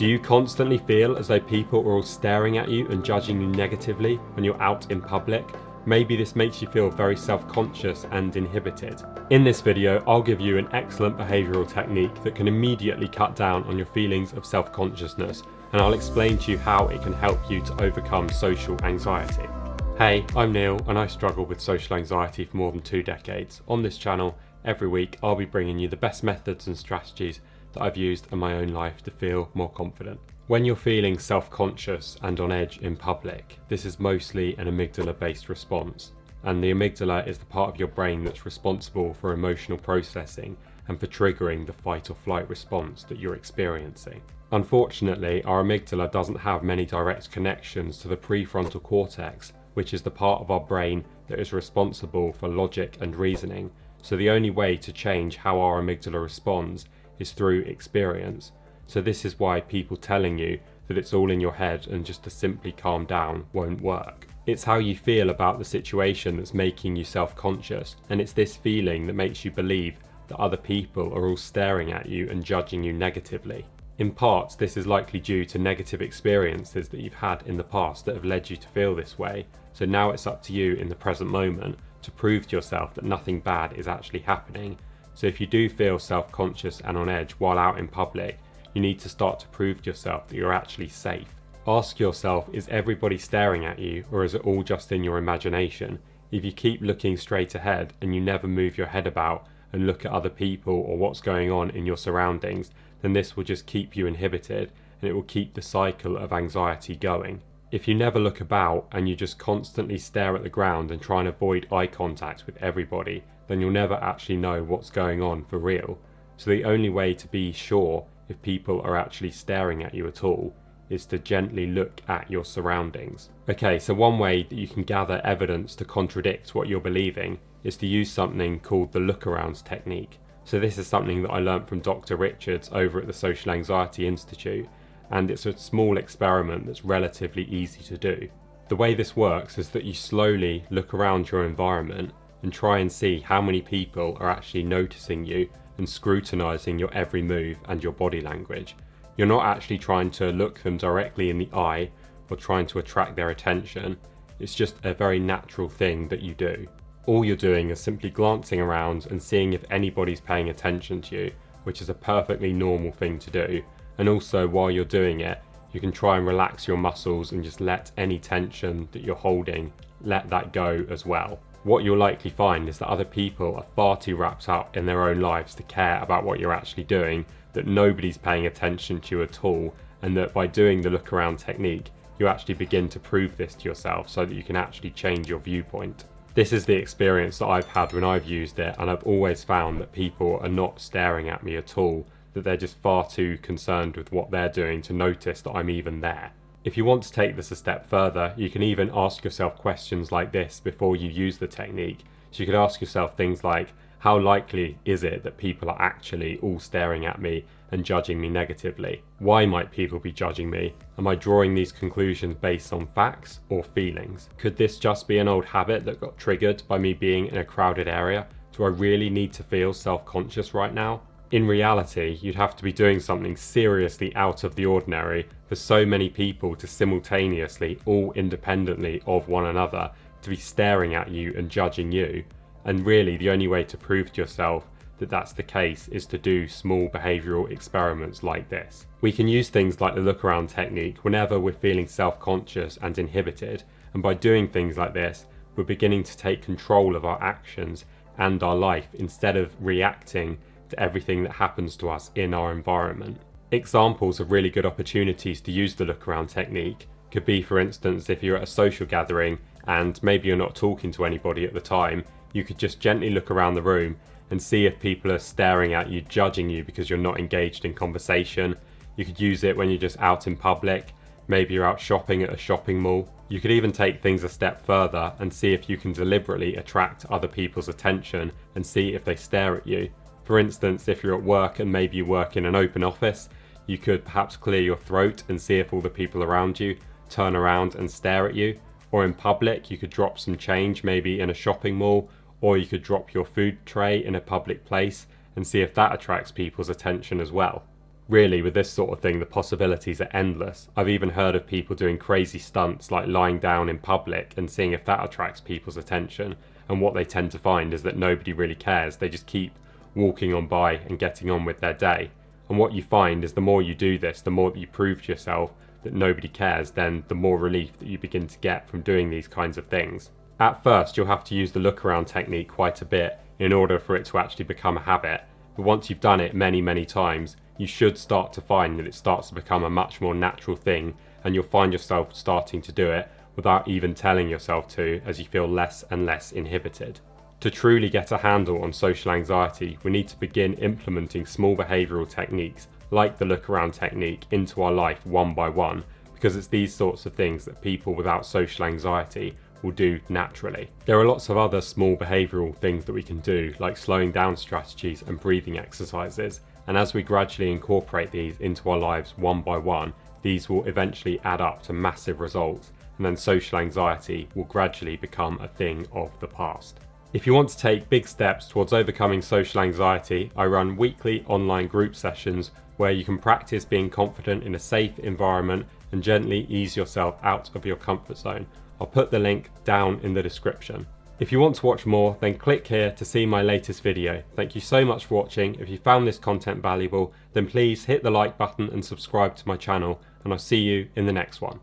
Do you constantly feel as though people are all staring at you and judging you negatively when you're out in public? Maybe this makes you feel very self-conscious and inhibited. In this video, I'll give you an excellent behavioural technique that can immediately cut down on your feelings of self-consciousness, and I'll explain to you how it can help you to overcome social anxiety. Hey, I'm Neil and I struggle with social anxiety for more than 2 decades. On this channel, every week I'll be bringing you the best methods and strategies that I've used in my own life to feel more confident. When you're feeling self-conscious and on edge in public, this is mostly an amygdala-based response. And the amygdala is the part of your brain that's responsible for emotional processing and for triggering the fight or flight response that you're experiencing. Unfortunately, our amygdala doesn't have many direct connections to the prefrontal cortex, which is the part of our brain that is responsible for logic and reasoning. So the only way to change how our amygdala responds is through experience. So this is why people telling you that it's all in your head and just to simply calm down won't work. It's how you feel about the situation that's making you self-conscious, and it's this feeling that makes you believe that other people are all staring at you and judging you negatively. In part, this is likely due to negative experiences that you've had in the past that have led you to feel this way. So now it's up to you in the present moment to prove to yourself that nothing bad is actually happening. So if you do feel self-conscious and on edge while out in public, you need to start to prove to yourself that you're actually safe. Ask yourself, is everybody staring at you, or is it all just in your imagination? If you keep looking straight ahead and you never move your head about and look at other people or what's going on in your surroundings, then this will just keep you inhibited and it will keep the cycle of anxiety going. If you never look about and you just constantly stare at the ground and try and avoid eye contact with everybody, then you'll never actually know what's going on for real. So the only way to be sure if people are actually staring at you at all is to gently look at your surroundings. Okay, so one way that you can gather evidence to contradict what you're believing is to use something called the look-arounds technique. So this is something that I learned from Dr. Richards over at the Social Anxiety Institute, and it's a small experiment that's relatively easy to do. The way this works is that you slowly look around your environment and try and see how many people are actually noticing you and scrutinizing your every move and your body language. You're not actually trying to look them directly in the eye or trying to attract their attention. It's just a very natural thing that you do. All you're doing is simply glancing around and seeing if anybody's paying attention to you, which is a perfectly normal thing to do. And also, while you're doing it, you can try and relax your muscles and just let any tension that you're holding, let that go as well. What you'll likely find is that other people are far too wrapped up in their own lives to care about what you're actually doing, that nobody's paying attention to you at all, and that by doing the look around technique, you actually begin to prove this to yourself so that you can actually change your viewpoint. This is the experience that I've had when I've used it, and I've always found that people are not staring at me at all, that they're just far too concerned with what they're doing to notice that I'm even there. If you want to take this a step further, you can even ask yourself questions like this before you use the technique. So you could ask yourself things like, how likely is it that people are actually all staring at me and judging me negatively? Why might people be judging me? Am I drawing these conclusions based on facts or feelings? Could this just be an old habit that got triggered by me being in a crowded area? Do I really need to feel self-conscious right now? In reality, you'd have to be doing something seriously out of the ordinary for so many people to simultaneously, all independently of one another, to be staring at you and judging you. And really, the only way to prove to yourself that that's the case is to do small behavioural experiments like this. We can use things like the look-around technique whenever we're feeling self-conscious and inhibited, and by doing things like this, we're beginning to take control of our actions and our life instead of reacting to everything that happens to us in our environment. Examples of really good opportunities to use the look around technique could be, for instance, if you're at a social gathering and maybe you're not talking to anybody at the time, you could just gently look around the room and see if people are staring at you, judging you because you're not engaged in conversation. You could use it when you're just out in public, maybe you're out shopping at a shopping mall. You could even take things a step further and see if you can deliberately attract other people's attention and see if they stare at you. For instance, if you're at work and maybe you work in an open office, you could perhaps clear your throat and see if all the people around you turn around and stare at you. Or in public, you could drop some change, maybe in a shopping mall, or you could drop your food tray in a public place and see if that attracts people's attention as well. Really, with this sort of thing, the possibilities are endless. I've even heard of people doing crazy stunts like lying down in public and seeing if that attracts people's attention, and what they tend to find is that nobody really cares. They just keep walking on by and getting on with their day. And what you find is the more you do this, the more that you prove to yourself that nobody cares, then the more relief that you begin to get from doing these kinds of things. At first, you'll have to use the look around technique quite a bit in order for it to actually become a habit. But once you've done it many times, you should start to find that it starts to become a much more natural thing, and you'll find yourself starting to do it without even telling yourself to, as you feel less and less inhibited. To truly get a handle on social anxiety, we need to begin implementing small behavioural techniques like the look around technique into our life one by one, because it's these sorts of things that people without social anxiety will do naturally. There are lots of other small behavioural things that we can do, like slowing down strategies and breathing exercises, and as we gradually incorporate these into our lives one by one, these will eventually add up to massive results, and then social anxiety will gradually become a thing of the past. If you want to take big steps towards overcoming social anxiety, I run weekly online group sessions where you can practice being confident in a safe environment and gently ease yourself out of your comfort zone. I'll put the link down in the description. If you want to watch more, then click here to see my latest video. Thank you so much for watching. If you found this content valuable, then please hit the like button and subscribe to my channel, and I'll see you in the next one.